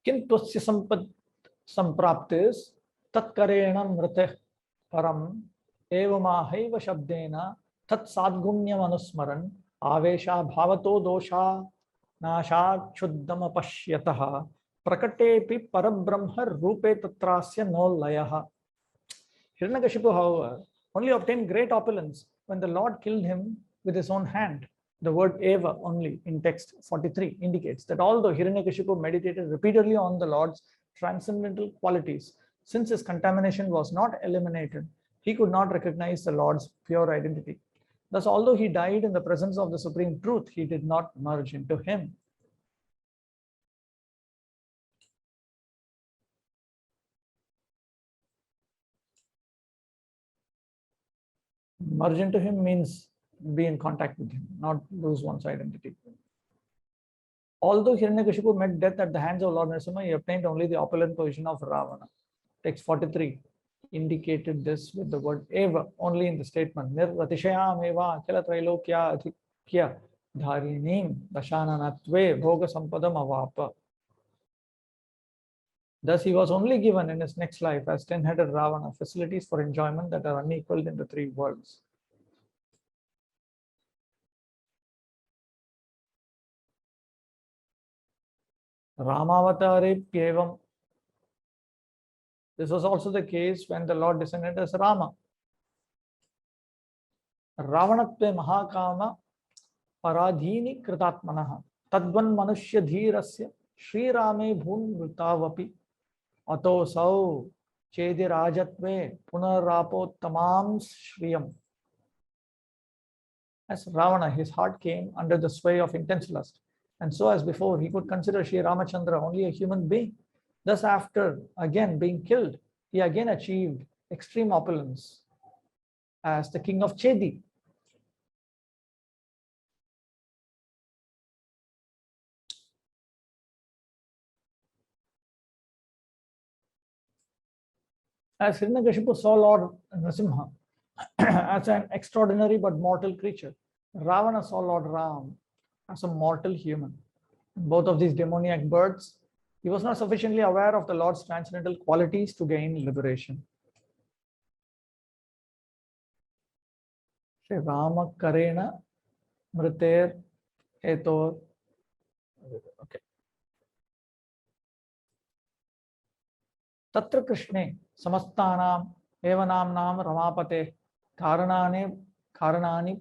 किंत्वस्य संपद संप्राप्तिस् तत्करेण मृते परम एवमाहैव शब्देन तत्साद्गुण्यमनुस्मरन् आवेशा भावतो दोषा नाशाच्छुद्धमपश्यतः प्रकटेपि परब्रह्म रूपे तत्रास्य no लयः. Hiranyakashipu, however, only obtained great opulence when the Lord killed him with his own hand. The word eva only in text 43 indicates that although Hiranyakashipu meditated repeatedly on the Lord's transcendental qualities, since his contamination was not eliminated, he could not recognize the Lord's pure identity. Thus, although he died in the presence of the Supreme Truth, he did not merge into him. Merge into him means be in contact with him, not lose one's identity. Although Hiranyakashipu met death at the hands of Lord Narasimha, he obtained only the opulent position of Ravana. Text 43 indicated this with the word eva only in the statement Nirvatishayam eva akila trailokya adhikya dharinim dashananatve bhoga sampadam avapa. Thus, he was only given in his next life as 10-headed Ravana facilities for enjoyment that are unequaled in the three worlds. Ramavatare Pyevam. This was also the case when the Lord descended as Rama. Ravanatve Mahakama Paradhini Kritatmanaha Tadvan Manushya Dhirasya Sri Rame Bhun Vrutavapi Ato Sau Chedi Rajatve Punarapo Tamam Shriyam. As Ravana, his heart came under the sway of intense lust, and so as before, he could consider Sri Ramachandra only a human being. Thus, after again being killed, he again achieved extreme opulence as the king of Chedi. As Hiranyakashipu saw Lord Narasimha as an extraordinary but mortal creature, Ravana saw Lord Ram as a mortal human. Both of these demoniac birds, he was not sufficiently aware of the Lord's transcendental qualities to gain liberation. Shri Rama Karena Mriter Etor. Okay. Tatra Krishne Samastanam Evanamnam Ramapate Karanani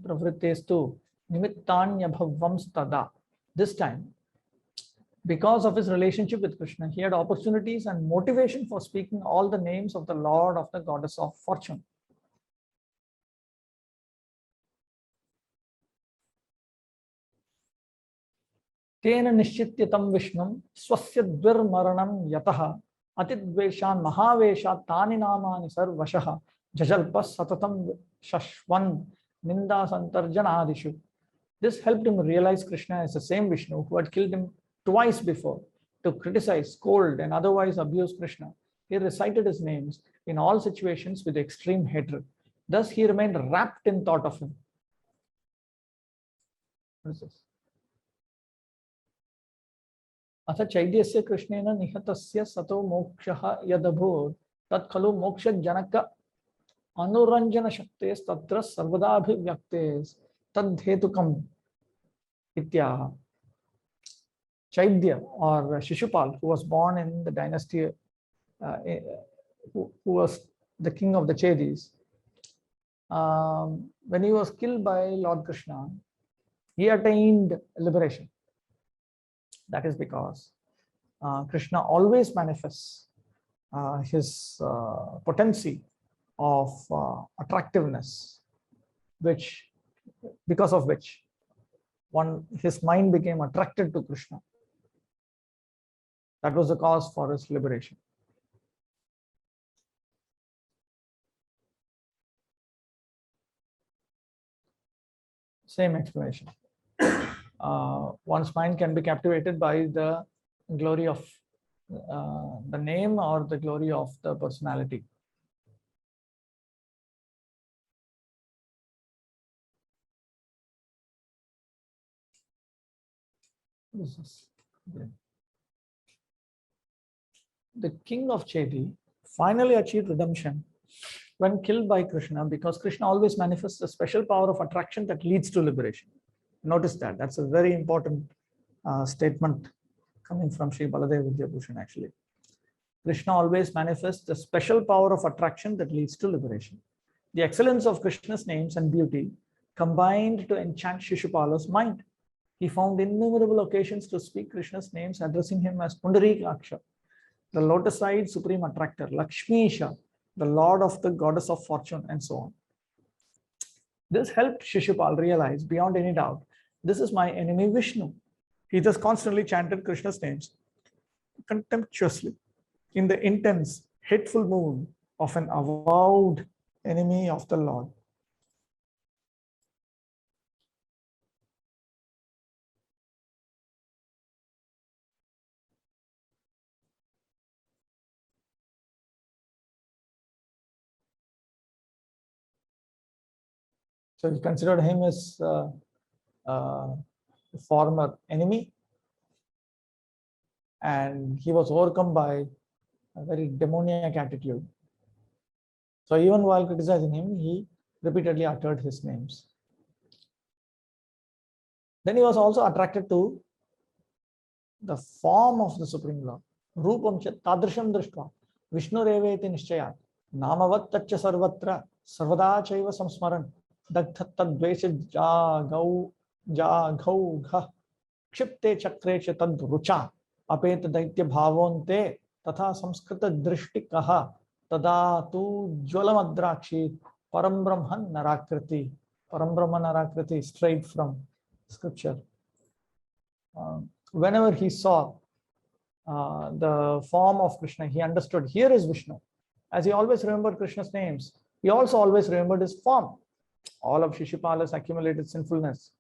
Pravrittestu Nimittanyabhavam Stada. This time, because of his relationship with Krishna, he had opportunities and motivation for speaking all the names of the Lord of the Goddess of Fortune. Tena nishchityatam Vishnum swasya dvirmaranam yataha atidveshan mahavesha tani namani sarvashaha jajalpas satatam shashvan ninda santarjanadishu. This helped him realize Krishna as the same Vishnu who had killed him twice before to criticize, scold, and otherwise abuse Krishna. He recited his names in all situations with extreme hatred. Thus, he remained wrapped in thought of him. What is this? अथ चैद्यस्य कृष्णेन निहतस्य सतो मोक्षः यदभूत् तत् खलु मोक्षजनक अनुरंजन शक्तेस् तत्र सर्वदाभिव्यक्तेस् तद्धेतुकम् इत्याह. Chaidya or Shishupal, who was born in the dynasty, who was the king of the Chedis, when he was killed by Lord Krishna, he attained liberation. That is because Krishna always manifests his potency of attractiveness, because of which his mind became attracted to Krishna. That was the cause for his liberation. Same explanation. One's mind can be captivated by the glory of the name or the glory of the personality. What is this? the king of Chedi finally achieved redemption when killed by Krishna, because Krishna always manifests a special power of attraction that leads to liberation. Notice that. That's a very important statement coming from Sri Baladeva Vidyabhushan actually. Krishna always manifests the special power of attraction that leads to liberation. The excellence of Krishna's names and beauty combined to enchant Shishupala's mind. He found innumerable occasions to speak Krishna's names, addressing him as Pundarikaksha, the lotus-eyed supreme attractor, Lakshmisha, the lord of the goddess of fortune, and so on. This helped Shishupal realize beyond any doubt, this is my enemy Vishnu. He just constantly chanted Krishna's names contemptuously in the intense, hateful mood of an avowed enemy of the Lord. So he considered him as a former enemy, and he was overcome by a very demoniac attitude. So even while criticizing him, he repeatedly uttered his names. Then he was also attracted to the form of the Supreme Lord. Rupam tadrisham drishtva Vishnureveti nishchayat namavat taccha sarvatra sarvada chaiva samsmaran dagdhattadvesha jaghaughah क्षिप्ते चक्रे च तद रुचा अपेत दैत्य भावोन्ते तथा संस्कृत दृष्टि कहा तदा तु ज्वलमद्राक्षी param brahman narakriti. Param brahman narakriti straight from scripture. Whenever he saw the form of Krishna, he understood here is Vishnu. As he always remembered Krishna's names, he also always remembered his form. All of Shishupala's accumulated sinfulness,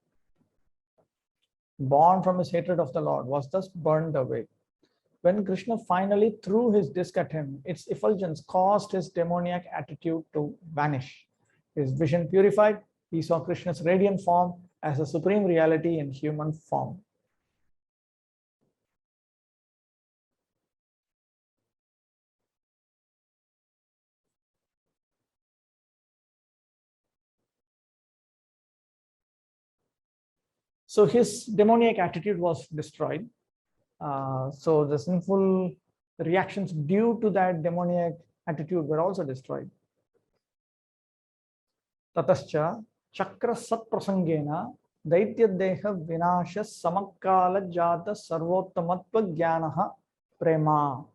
born from his hatred of the Lord, was thus burned away. When Krishna finally threw his disc at him, its effulgence caused his demoniac attitude to vanish. His vision purified, he saw Krishna's radiant form as a supreme reality in human form. So his demoniac attitude was destroyed. So the sinful reactions due to that demoniac attitude were also destroyed. Tatascha chakra sat prasangena daityadeha vinasha samakala jata sarvottamatva jnanaha prema.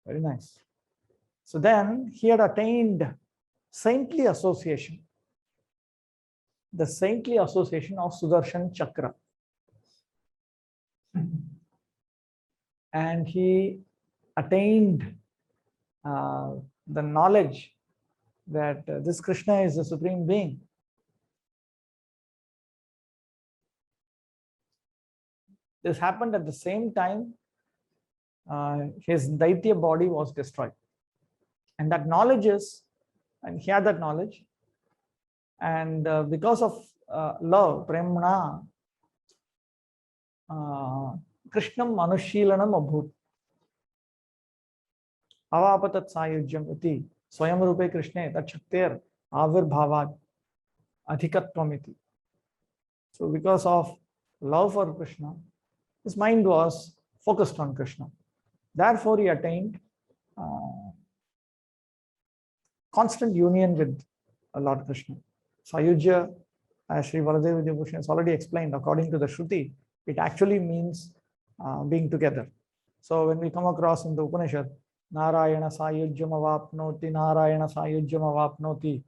Very nice. So then he had attained saintly association, the saintly association of Sudarshan Chakra. And he attained the knowledge that this Krishna is the supreme being. This happened at the same time his Daitya body was destroyed. And that knowledge is, and he had that knowledge, and because of love, premna, Krishnam Manushilanam Abhut Avapatat Sayujyam iti Swayam Rupe Krishne Tachakter Avirbhavad Adhikatvam iti. So because of love for Krishna, his mind was focused on Krishna. Therefore, he attained constant union with Lord Krishna. Sayujya, as Sri Baladeva Vidyabhushan has already explained, according to the Shruti, it actually means being together. So when we come across in the Upanishad, Narayana Sayujyam Avapnoti, Narayana Sayujyam Avapnoti,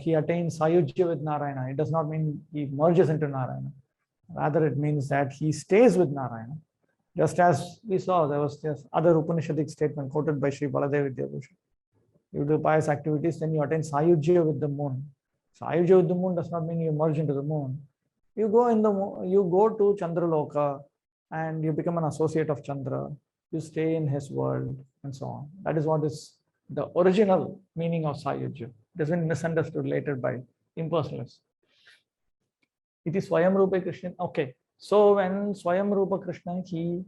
he attains Sayujya with Narayana. It does not mean he merges into Narayana. Rather, it means that he stays with Narayana. Just as we saw, there was this other Upanishadic statement quoted by Sri Baladeva Vidyabhushan. You do pious activities, then you attain Sayujya with the moon. Sayujya with the moon does not mean you merge into the moon. You go in the you go to Chandraloka and you become an associate of Chandra. You stay in his world and so on. That is what is the original meaning of Sayujya. It has been misunderstood later by impersonalists. It is Swayam Rupa Krishna. Okay. So when Swayam Rupa Krishna, he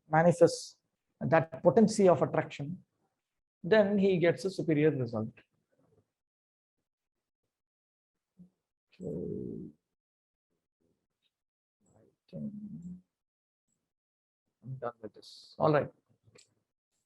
manifests that potency of attraction, then he gets a superior result. So, I think I'm done with this. All right.